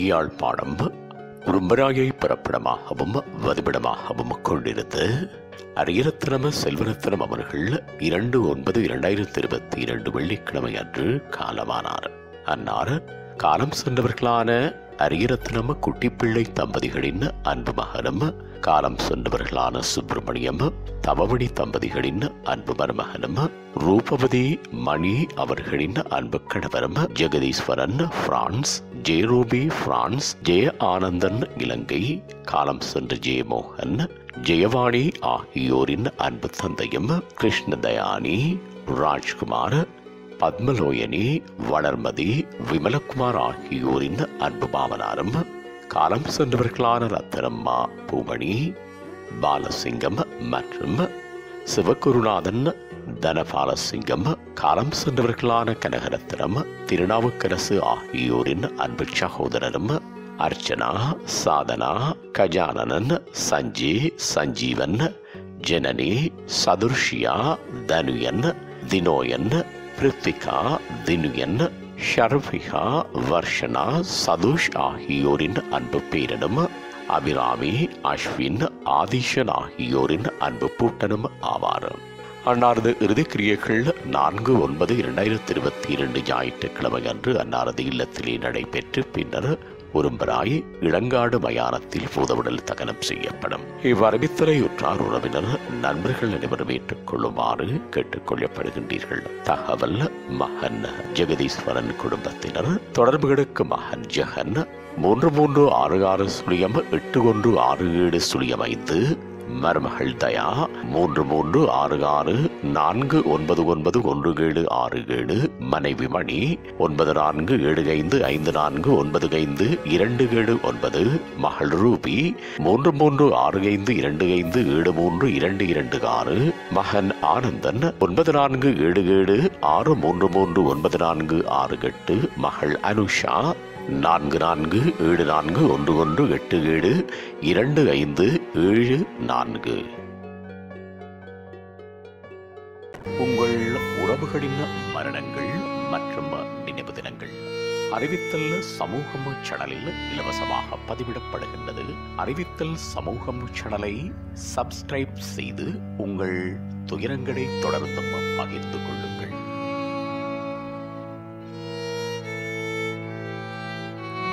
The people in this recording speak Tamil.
யாழ்ப்பாணம் உரும்பராயை பிறப்பிடமாகவும் வதிவிடமாகவும் கொண்டிருந்த அரியரத்னம் செல்வரத்னம் அவர்கள் 2/9/2022 வெள்ளிக்கிழமை அன்று காலமானார். அன்னார் காலம் சென்றவர்களான அரியரத்னம் குட்டிப்பிள்ளை தம்பதிகளின் அன்பு மகனும், காலம் சென்றவர்களான சுப்பிரமணியம் தவமணி தம்பதிகளின் அன்பு மருமகனும், ரூபவதி மணி அவர்களின் அன்பு கணவரும், ஜெகதீஸ்வரன் பிரான்ஸ், ஜெயரூபி பிரான்ஸ், ஜெய ஆனந்தன் இலங்கை, காலம் சென்ற ஜெயமோகன், ஜெயவாணி ஆகியோரின் அன்பு தந்தையும், கிருஷ்ணதயானி, ராஜ்குமார், பத்மலோயனி, வளர்மதி, விமலகுமார் ஆகியோரின் அன்பு மாமனாரும், காலம் சென்றவர்களான ரத்தனம்மா பூமணி, பாலசிங்கம் மற்றும் சிவகுருநாதன் தனபாலசிங்கம், காலம் சென்றவர்களான கனகரத்னம், திருநாவுக்கரசு ஆகியோரின் அன்பு சகோதரரும், அர்ச்சனா, சாதனா, கஜானனன், சஞ்சய், சஞ்சீவன், ஜனனி, சதுர்ஷியா, தனுயன், தினோயன், பிரித்திகா, தினுயன், ஷர்விகா, வர்ஷனா, சதுஷ் ஆகியோரின் அன்பு பேரனும், அபிராமி, அஸ்வின், ஆதிஷன் ஆகியோரின் அன்பு பூட்டனும் ஆவார். அன்னாரது இறுதிக்கிரியைகள் 4/9/2022 ஞாயிற்றுக்கிழமை அன்று அன்னாரது இல்லத்திலே நடைபெற்று பின்னர் உரும்பராய் இளங்காடு மயானத்தில் பூதவுடல் தகனம் செய்யப்படும். இவ்வறிவித்தலை உற்றார் உறவினர் நண்பர்கள் அனைவரும் ஏற்றுக்கொள்ளுமாறு கேட்டுக் கொள்ளப்படுகின்றீர்கள். தகவல் மகன் ஜெகதீஸ்வரன் குடும்பத்தினர். தொடர்புகளுக்கு மகன் ஜெகன் 3366-8167-5, மருமகள் தயா 3366-4991767, மனைவி மணி 9475549527, மகள் ரூபி 336525732226, மகன் ஆனந்தன் 9477633948, மகள் அனுஷா 447411872574. உங்கள் உறவுகளின் மரணங்கள் மற்றும் நினைவு தினங்கள் அறிவித்தல் சமூகம் சேனலில் இலவசமாக பதிவிடப்படுகின்றது. அறிவித்தல் சமூகம் சேனலை சப்ஸ்கிரைப் செய்து உங்கள் துயரங்களை தொடர்ந்தும் பகிர்ந்து கொள்ளுங்கள்.